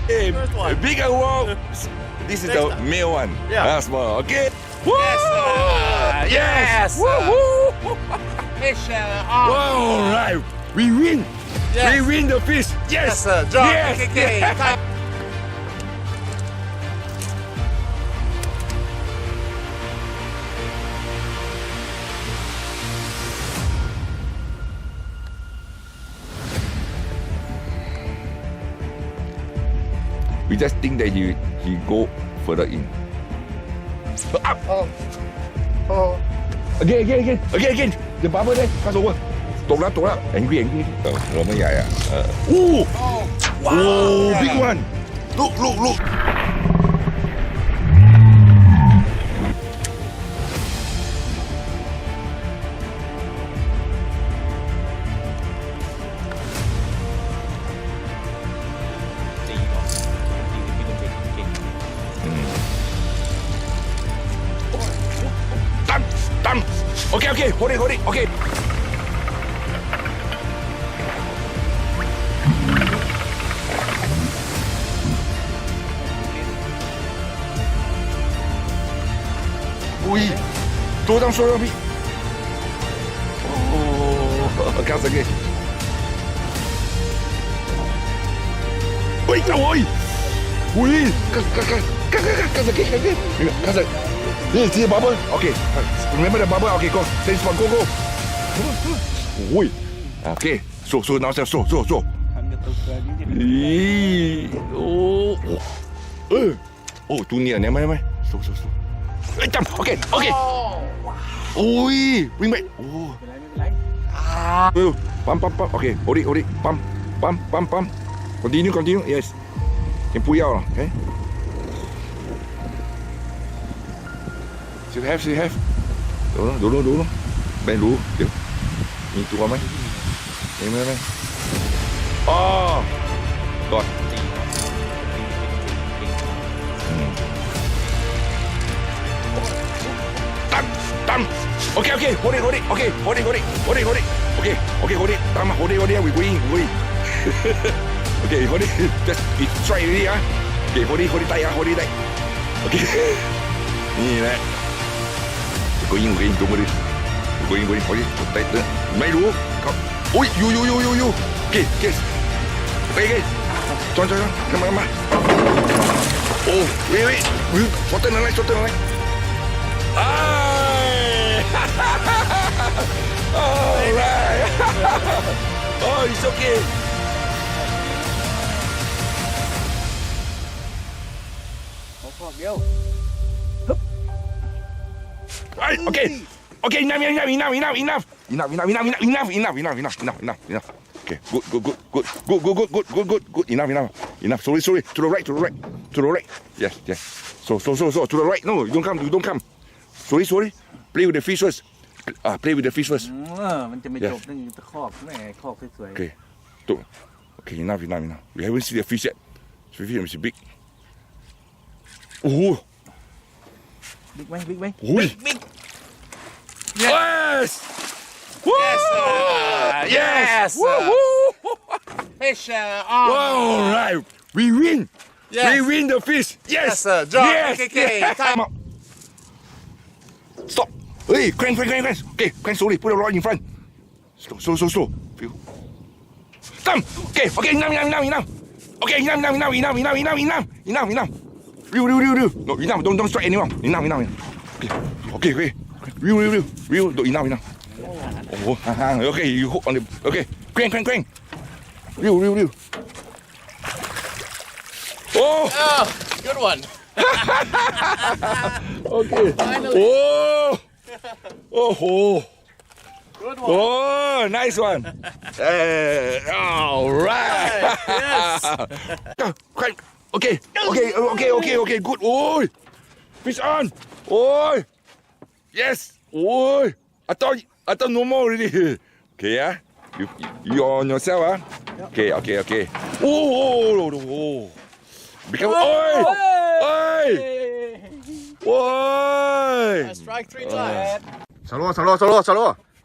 Bigger one. This is the male one. Yeah. Small. Okay. Yes. Woo! Fish All right. We win. Yes. We win the fish. Yes, sir. John. Yes. BKK. We just think that he go further in. Up. Oh. Again. The bubble there. Pass over. ตกแล้ว angry เราไม่ใหญ่อ่ะbig one look ตั้มโอเคโหดิโอเคอุ้ยตัวต้องโซ่พี่โอ้กาสเกอุ้ยอุ้ยกาสเกนี่ที่บับเบิ้ลโอเค remember the bubble โอเค go same spot go อุ้ยโอเคสู้น้องเซลสู้โอ้ตัวเนี่ยไหมสู้จำโอเคโอ้ยวิ่งไปโอ้ปั๊มโอเคโอดิปั๊ม continue yes ยังปุยเอาหรอโอเคstill have ดูไม่รู้เดี๋ยวมีตัวไหมเห็นไหมอ๋อกดตั้มโอเคโหดิโอเคโหดิโอเคตามมาโหดิวิ่งโอเคโหดิ just eat straight นี่อ่ะโอเคโหดิไตโอเคนี่แหละกูยิงดูมาดิกูยิงโหดิไตไม่รู้เขาอุ้ยอยู่โอเคจอนมาโอ้วิวช็อตเต้นอะไรalright oh it's okay ขอเดียว okay enough okay good enough sorry to the right yes so to the right no you don't come sorry play with the fish first play with the fish first มันจะไม่จบเรื่องตะคอกแม่คอกสวยๆokay enough we haven't seen the fish yet fish is big oh big ไหม big yes fish all right we win the fish yes sir John BKK stop hey crank okay crank slowly put the rod in front slow feel Tam okay enough okay enough real no enough don't strike anyone enough okay real enough oh okay you hook on the okay crank real oh good one okay finally oh good one oh nice one all right yes crank okay good oh fish on oh yes oh I thought no more already okay yeah you on yourself okay oh become oi strike 3 times สโล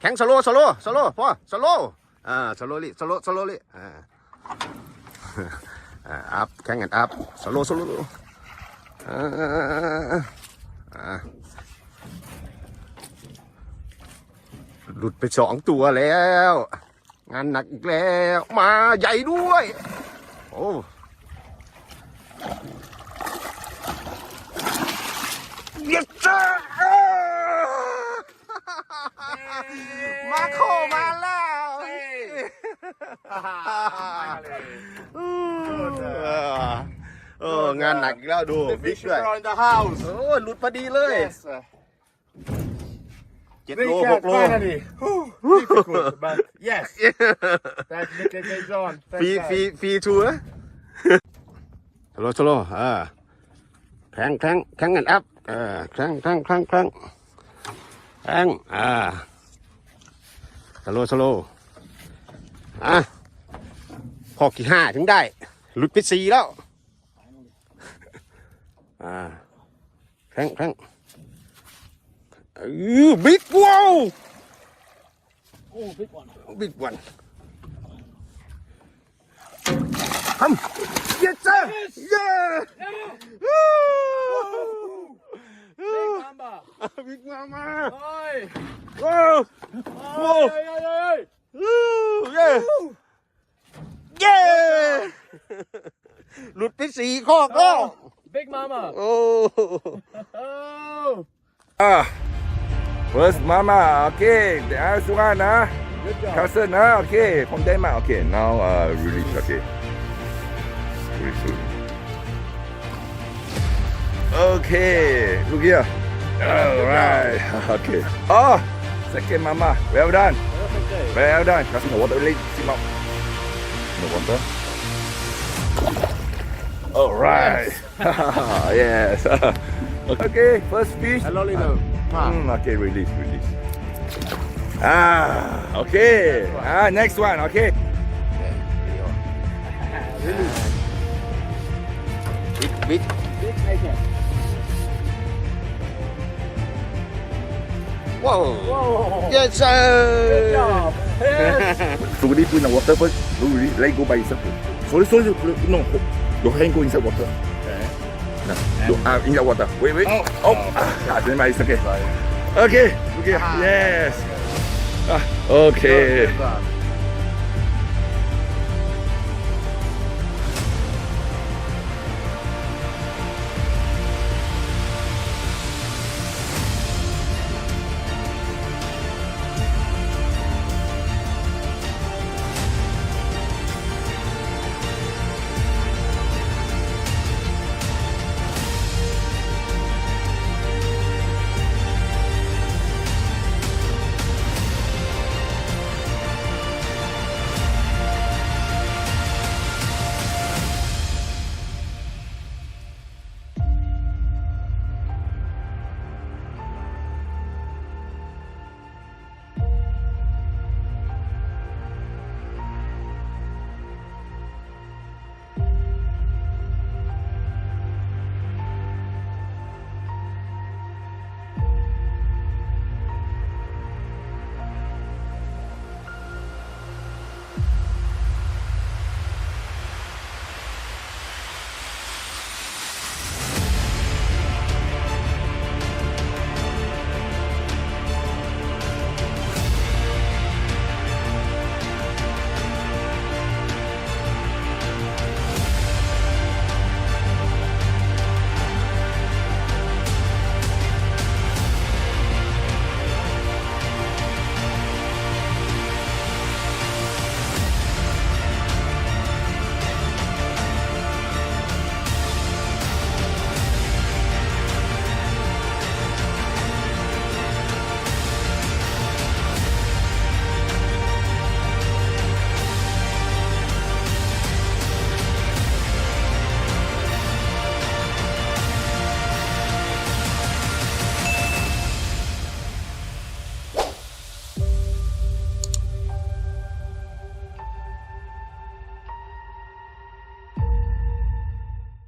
แข็งสโลพ่อสโลสโลลี่ up แข็ง and up สโลหลุดไป2 ตัวแล้วงานหนักอีกแล้วมาใหญ่ด้วยโอ้เย็ดจ้ามาโคมาแล้วงานหนักอีกแล้วดู The บิ๊ก fish ด้วย are in the house. โอ้หลุดพอดีเลย Yes. 7 โล WeChat 6 โล finally. Difficult, but yes. That's BKKGUY. ฟรีชัวร์สโลแข็งกันอัพแข็งสโลพอกี่5ถึงได้หลุดไป4แล้วแข็งบิ๊กว้าว Oh, big one. บิ๊กวันทำเย้จ้าเย้ Big mamba. บิ๊กมา Oi. ว้าว Oi, oi, oi. เย้หลุดไป4 ข้อก็ Big mama. โอ้ Oh. First mama, okay. The other one, Good job. cousin, okay. From Denmark, okay. Now release, okay. Release. Okay, look here. All right, okay. Oh, second mama, well done. Well done. Cast no water, let him out. No water. All right. Yes. Okay, first fish. Hello, Lino. Okay, release. Okay. Next one, okay.บิ๊ก Big snakehead. ว้าว Whoa. yes sir Good job. Yes. Slowly put in the water first. Slowly let go by itself. Sorry. No, your hand go inside water. Okay. No, in the water. Wait. Oh. Then my it's okay. Okay. Yes. Okay. Good job.